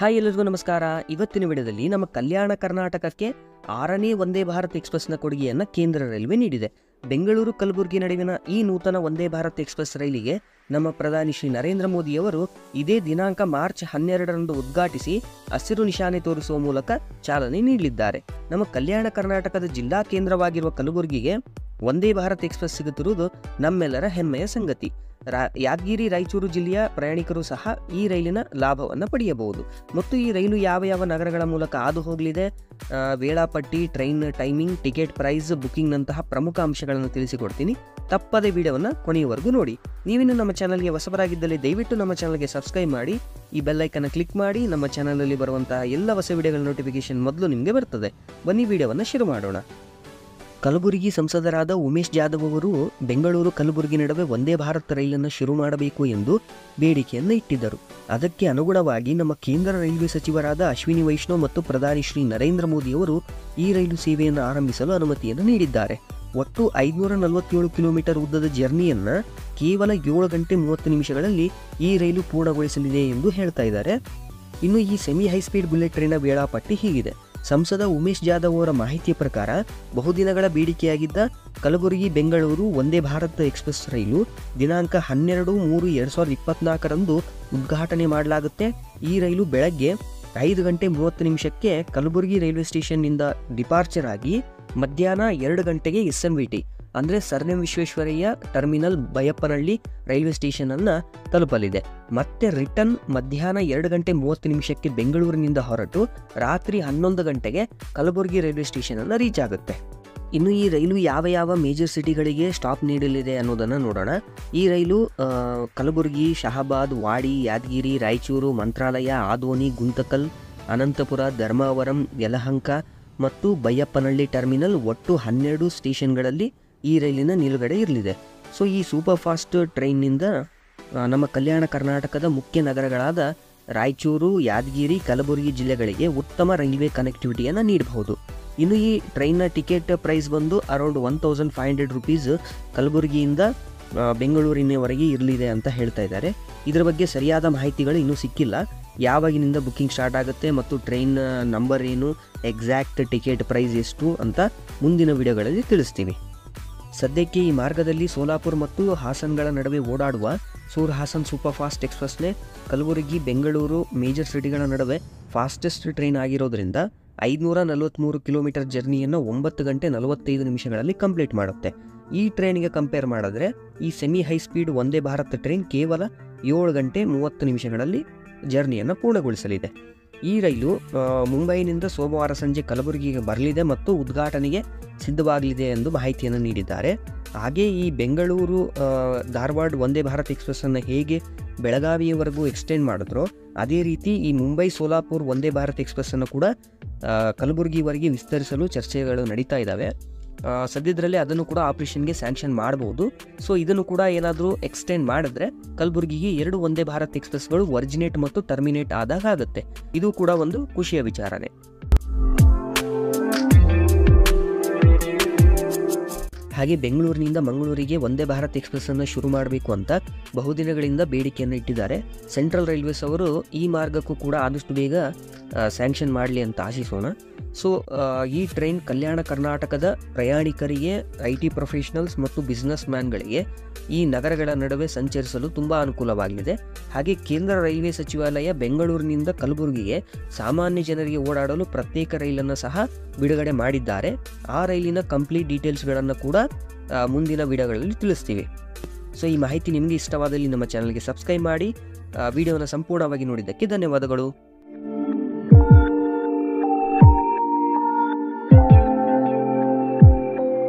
Hi ಎಲ್ಲರಿಗೂ ನಮಸ್ಕಾರ. ಇವತ್ತಿನ ವಿಡಿಯೋದಲ್ಲಿ ನಮ್ಮ ಕಲ್ಯಾಣ ಕರ್ನಾಟಕಕ್ಕೆ 6ನೇ ವಂದೇ ಭಾರತ್ ಎಕ್ಸ್‌ಪ್ರೆಸ್‌ನ ಕೊಡುಗೆಯನ್ನು ಕೇಂದ್ರ ರೈಲ್ವೆ ನೀಡಿದೆ. ಬೆಂಗಳೂರು ಕಲಬುರಗಿ ನಡುವಿನ ಈ ನೂತನ ವಂದೇ ಭಾರತ್ ಎಕ್ಸ್‌ಪ್ರೆಸ್ ರೈಲಿಗೆ ನಮ್ಮ ಪ್ರಧಾನಿ ಶ್ರೀ ನರೇಂದ್ರ ಮೋದಿಯವರು ಇದೇ ದಿನಾಂಕ ಮಾರ್ಚ್ 12ರಂದು ಉದ್ಘಾಟಿಸಿ ಹಸಿರು ನಿಶಾನೆ ತೋರಿಸುವ ಮೂಲಕ ಚಾಲನೆ ನೀಡಲಿದ್ದಾರೆ. ನಮ್ಮ ಕಲ್ಯಾಣ ಕರ್ನಾಟಕದ ಜಿಲ್ಲಾ ಕೇಂದ್ರವಾಗಿರುವ ಕಲಬುರಗಿಗೆ ವಂದೇ ಭಾರತ್ ಎಕ್ಸ್‌ಪ್ರೆಸ್ ಸಿಗುತ್ತಿರುವುದು ನಮ್ಮೆಲ್ಲರ ಹೆಮ್ಮೆಯ ಸಂಗತಿ. ಯಾದಗಿರಿ ರಾಯಚೂರು ಜಿಲ್ಲೆಯ ಪ್ರಯಾಣಿಕರು ಸಹ ಈ ರೈಲಿನ ಲಾಭವನ್ನು ಪಡೆಯಬಹುದು. ಮತ್ತು ಈ ರೈಲು ಯಾವ ನಗರಗಳ ಮೂಲಕ ಹಾದು ಹೋಗಲಿದೆ, ವೇಳಾಪಟ್ಟಿ, ಟ್ರೈನ್ ಟೈಮಿಂಗ್, ಟಿಕೆಟ್ ಪ್ರೈಸ್, ಬುಕಿಂಗ್ನಂತಹ ಪ್ರಮುಖ ಅಂಶಗಳನ್ನು ತಿಳಿಸಿಕೊಡ್ತೀನಿ. ತಪ್ಪದೆ ವಿಡಿಯೋವನ್ನು ಕೊನೆಯವರೆಗೂ ನೋಡಿ. ನೀವಿನ್ನು ನಮ್ಮ ಚಾನಲ್ಗೆ ಹೊಸಬರಾಗಿದ್ದಲ್ಲಿ ದಯವಿಟ್ಟು ನಮ್ಮ ಚಾನಲ್ಗೆ ಸಬ್ಸ್ಕ್ರೈಬ್ ಮಾಡಿ, ಈ ಬೆಲ್ಲೈಕನ್ನು ಕ್ಲಿಕ್ ಮಾಡಿ. ನಮ್ಮ ಚಾನಲಲ್ಲಿ ಬರುವಂತಹ ಎಲ್ಲ ಹೊಸ ವಿಡಿಯೋಗಳ ನೋಟಿಫಿಕೇಶನ್ ಮೊದಲು ನಿಮಗೆ ಬರ್ತದೆ. ಬನ್ನಿ ವಿಡಿಯೋವನ್ನು ಶುರು ಮಾಡೋಣ. ಕಲಬುರಗಿ ಸಂಸದರಾದ ಉಮೇಶ್ ಜಾಧವ್ ಅವರು ಬೆಂಗಳೂರು ಕಲಬುರಗಿ ನಡುವೆ ವಂದೇ ಭಾರತ್ ರೈಲನ್ನು ಶುರು ಮಾಡಬೇಕು ಎಂದು ಬೇಡಿಕೆಯನ್ನು ಇಟ್ಟಿದ್ದರು. ಅದಕ್ಕೆ ಅನುಗುಣವಾಗಿ ನಮ್ಮ ಕೇಂದ್ರ ರೈಲ್ವೆ ಸಚಿವರಾದ ಅಶ್ವಿನಿ ವೈಷ್ಣವ್ ಮತ್ತು ಪ್ರಧಾನಿ ಶ್ರೀ ನರೇಂದ್ರ ಮೋದಿಯವರು ಈ ರೈಲು ಸೇವೆಯನ್ನು ಆರಂಭಿಸಲು ಅನುಮತಿಯನ್ನು ನೀಡಿದ್ದಾರೆ. ಒಟ್ಟು 547 ಕಿಲೋಮೀಟರ್ ಉದ್ದದ ಜರ್ನಿಯನ್ನು ಕೇವಲ 7 ಗಂಟೆ 30 ನಿಮಿಷಗಳಲ್ಲಿ ಈ ರೈಲು ಪೂರ್ಣಗೊಳಿಸಲಿದೆ ಎಂದು ಹೇಳ್ತಾ ಇದ್ದಾರೆ. ಇನ್ನು ಈ ಸೆಮಿ ಹೈಸ್ಪೀಡ್ ಬುಲೆಟ್ ಟ್ರೈನ್ನ ವೇಳಾಪಟ್ಟಿ ಹೀಗಿದೆ. ಸಂಸದ ಉಮೇಶ್ ಜಾಧವ್ ಅವರ ಮಾಹಿತಿಯ ಪ್ರಕಾರ ಬಹುದಿನಗಳ ಬೇಡಿಕೆಯಾಗಿದ್ದ ಕಲಬುರಗಿ ಬೆಂಗಳೂರು ವಂದೇ ಭಾರತ್ ಎಕ್ಸ್‌ಪ್ರೆಸ್ ರೈಲು ದಿನಾಂಕ 12/3/2024ರಂದು ಉದ್ಘಾಟನೆ ಮಾಡಲಾಗುತ್ತೆ. ಈ ರೈಲು ಬೆಳಗ್ಗೆ 5 ಗಂಟೆ 30 ನಿಮಿಷಕ್ಕೆ ಕಲಬುರಗಿ ರೈಲ್ವೆ ಸ್ಟೇಷನ್ನಿಂದ ಡಿಪಾರ್ಚರ್ ಆಗಿ ಮಧ್ಯಾಹ್ನ 2 ಗಂಟೆಗೆ SMVT ಅಂದರೆ sir M Visvesvaraya terminal Baiyappanahalli railway ಸ್ಟೇಷನನ್ನು ತಲುಪಲಿದೆ. ಮತ್ತೆ ರಿಟರ್ನ್ ಮಧ್ಯಾಹ್ನ 2 ಗಂಟೆ 30 ನಿಮಿಷಕ್ಕೆ ಬೆಂಗಳೂರಿನಿಂದ ಹೊರಟು ರಾತ್ರಿ 11 ಗಂಟೆಗೆ ಕಲಬುರಗಿ ರೈಲ್ವೆ ಸ್ಟೇಷನನ್ನು ರೀಚ್ ಆಗುತ್ತೆ. ಇನ್ನು ಈ ರೈಲು ಯಾವ ಮೇಜರ್ ಸಿಟಿಗಳಿಗೆ ಸ್ಟಾಪ್ ನೀಡಲಿದೆ ಅನ್ನೋದನ್ನು ನೋಡೋಣ. ಈ ರೈಲು ಕಲಬುರಗಿ, ಶಹಾಬಾದ್, ವಾಡಿ, ಯಾದಗಿರಿ, ರಾಯಚೂರು, ಮಂತ್ರಾಲಯ, ಆದೋನಿ, ಗುಂತಕಲ್, ಅನಂತಪುರ, ಧರ್ಮಾವರಂ, ಯಲಹಂಕ ಮತ್ತು ಬೈಯಪ್ಪನಹಳ್ಳಿ ಟರ್ಮಿನಲ್ ಒಟ್ಟು 12 ಸ್ಟೇಷನ್ಗಳಲ್ಲಿ ಈ ರೈಲಿನ ನಿಲುಗಡೆ ಇರಲಿದೆ. ಸೊ ಈ ಸೂಪರ್ ಫಾಸ್ಟ್ ಟ್ರೈನ್ನಿಂದ ನಮ್ಮ ಕಲ್ಯಾಣ ಕರ್ನಾಟಕದ ಮುಖ್ಯ ನಗರಗಳಾದ ರಾಯಚೂರು, ಯಾದಗಿರಿ, ಕಲಬುರಗಿ ಜಿಲ್ಲೆಗಳಿಗೆ ಉತ್ತಮ ರೈಲ್ವೆ ಕನೆಕ್ಟಿವಿಟಿಯನ್ನು ನೀಡಬಹುದು. ಇನ್ನು ಈ ಟ್ರೈನ್ನ ಟಿಕೆಟ್ ಪ್ರೈಸ್ ಬಂದು ಅರೌಂಡ್ 1500 ರುಪೀಸ್ ಕಲಬುರಗಿಯಿಂದ ಬೆಂಗಳೂರಿನವರೆಗೆ ಇರಲಿದೆ ಅಂತ ಹೇಳ್ತಾ ಇದ್ದಾರೆ. ಇದರ ಬಗ್ಗೆ ಸರಿಯಾದ ಮಾಹಿತಿಗಳು ಇನ್ನೂ ಸಿಕ್ಕಿಲ್ಲ. ಯಾವಾಗಿನಿಂದ ಬುಕ್ಕಿಂಗ್ ಸ್ಟಾರ್ಟ್ ಆಗುತ್ತೆ ಮತ್ತು ಟ್ರೈನ್ ನಂಬರ್ ಏನು, ಎಕ್ಸಾಕ್ಟ್ ಟಿಕೆಟ್ ಪ್ರೈಸ್ ಎಷ್ಟು ಅಂತ ಮುಂದಿನ ವಿಡಿಯೋಗಳಲ್ಲಿ ತಿಳಿಸ್ತೀವಿ. ಸದ್ಯಕ್ಕೆ ಈ ಮಾರ್ಗದಲ್ಲಿ ಸೋಲಾಪುರ ಮತ್ತು ಹಾಸನ್ಗಳ ನಡುವೆ ಓಡಾಡುವ ಸೂರ್ ಹಾಸನ್ ಸೂಪರ್ ಫಾಸ್ಟ್ ಎಕ್ಸ್‌ಪ್ರೆಸ್ನೇ ಕಲಬುರಗಿ ಬೆಂಗಳೂರು ಮೇಜರ್ ಸಿಟಿಗಳ ನಡುವೆ ಫಾಸ್ಟೆಸ್ಟ್ ಟ್ರೈನ್ ಆಗಿರೋದ್ರಿಂದ 543 ಕಿಲೋಮೀಟರ್ ಜರ್ನಿಯನ್ನು 9 ಗಂಟೆ 45 ನಿಮಿಷಗಳಲ್ಲಿ ಕಂಪ್ಲೀಟ್ ಮಾಡುತ್ತೆ. ಈ ಟ್ರೈನ್ಗೆ ಕಂಪೇರ್ ಮಾಡಿದ್ರೆ ಈ semi high speed Vande Bharat train ಕೇವಲ 7 ಗಂಟೆ 30 ನಿಮಿಷಗಳಲ್ಲಿ ಜರ್ನಿಯನ್ನು ಪೂರ್ಣಗೊಳಿಸಲಿದೆ. ಈ ರೈಲು ಮುಂಬೈನಿಂದ ಸೋಮವಾರ ಸಂಜೆ ಕಲಬುರಗಿಗೆ ಬರಲಿದೆ ಮತ್ತು ಉದ್ಘಾಟನೆಗೆ ಸಿದ್ಧವಾಗಲಿದೆ ಎಂದು ಮಾಹಿತಿಯನ್ನು ನೀಡಿದ್ದಾರೆ. ಹಾಗೆ ಈ ಬೆಂಗಳೂರು ಧಾರವಾಡ ವಂದೇ ಭಾರತ್ ಎಕ್ಸ್‌ಪ್ರೆಸ್ಸನ್ನು ಹೇಗೆ ಬೆಳಗಾವಿಯವರೆಗೂ ಎಕ್ಸ್ಟೆಂಡ್ ಮಾಡಿದ್ರೋ ಅದೇ ರೀತಿ ಈ ಮುಂಬೈ ಸೋಲಾಪುರ್ ವಂದೇ ಭಾರತ್ ಎಕ್ಸ್‌ಪ್ರೆಸ್ಸನ್ನು ಕೂಡ ಕಲಬುರಗಿವರೆಗೆ ವಿಸ್ತರಿಸಲು ಚರ್ಚೆಗಳು ನಡೀತಾ ಇದ್ದಾವೆ. ಸದ್ಯದಲ್ಲೇ ಅದನ್ನು ಕೂಡ ಆಪರೇಷನ್ಗೆ ಸ್ಯಾಂಕ್ಷನ್ ಮಾಡಬಹುದು. ಸೊ ಇದನ್ನು ಕೂಡ ಏನಾದರೂ ಎಕ್ಸ್ಟೆಂಡ್ ಮಾಡಿದ್ರೆ ಕಲಬುರಗಿಗೆ 2 ವಂದೇ ಭಾರತ್ ಎಕ್ಸ್‌ಪ್ರೆಸ್ಗಳು ಒರಿಜಿನೇಟ್ ಮತ್ತು ಟರ್ಮಿನೇಟ್ ಆದಾಗ ಆಗುತ್ತೆ. ಇದು ಕೂಡ ಒಂದು ಖುಷಿಯ ವಿಚಾರನೆ. ಹಾಗೆ ಬೆಂಗಳೂರಿನಿಂದ ಮಂಗಳೂರಿಗೆ ವಂದೇ ಭಾರತ್ ಎಕ್ಸ್‌ಪ್ರೆಸ್ಸನ್ನು ಶುರು ಮಾಡಬೇಕು ಅಂತ ಬಹುದಿನಗಳಿಂದ ಬೇಡಿಕೆಯನ್ನು ಇಟ್ಟಿದ್ದಾರೆ. ಸೆಂಟ್ರಲ್ ರೈಲ್ವೇಸ್ ಅವರು ಈ ಮಾರ್ಗಕ್ಕೂ ಕೂಡ ಆದಷ್ಟು ಬೇಗ ಸ್ಯಾಂಕ್ಷನ್ ಮಾಡಲಿ ಅಂತ ಆಶಿಸೋಣ. ಸೊ ಈ ಟ್ರೈನ್ ಕಲ್ಯಾಣ ಕರ್ನಾಟಕದ ಪ್ರಯಾಣಿಕರಿಗೆ, IT ಪ್ರೊಫೆಷನಲ್ಸ್ ಮತ್ತು ಬಿಸ್ನೆಸ್ ಮ್ಯಾನ್ಗಳಿಗೆ ಈ ನಗರಗಳ ನಡುವೆ ಸಂಚರಿಸಲು ತುಂಬ ಅನುಕೂಲವಾಗಲಿದೆ. ಹಾಗೆ ಕೇಂದ್ರ ರೈಲ್ವೆ ಸಚಿವಾಲಯ ಬೆಂಗಳೂರಿನಿಂದ ಕಲಬುರಗಿಗೆ ಸಾಮಾನ್ಯ ಜನರಿಗೆ ಓಡಾಡಲು ಪ್ರತ್ಯೇಕ ರೈಲನ್ನು ಸಹ ಬಿಡುಗಡೆ ಮಾಡಿದ್ದಾರೆ. ಆ ರೈಲಿನ ಕಂಪ್ಲೀಟ್ ಡೀಟೇಲ್ಸ್ಗಳನ್ನು ಕೂಡ ಮುಂದಿನ ವಿಡಿಯೋಗಳಲ್ಲಿ ತಿಳಿಸ್ತೀವಿ. ಸೊ ಈ ಮಾಹಿತಿ ನಿಮಗೆ ಇಷ್ಟವಾದಲ್ಲಿ ನಮ್ಮ ಚಾನಲ್ಗೆ ಸಬ್ಸ್ಕ್ರೈಬ್ ಮಾಡಿ. ವಿಡಿಯೋನ ಸಂಪೂರ್ಣವಾಗಿ ನೋಡಿದ್ದಕ್ಕೆ ಧನ್ಯವಾದಗಳು.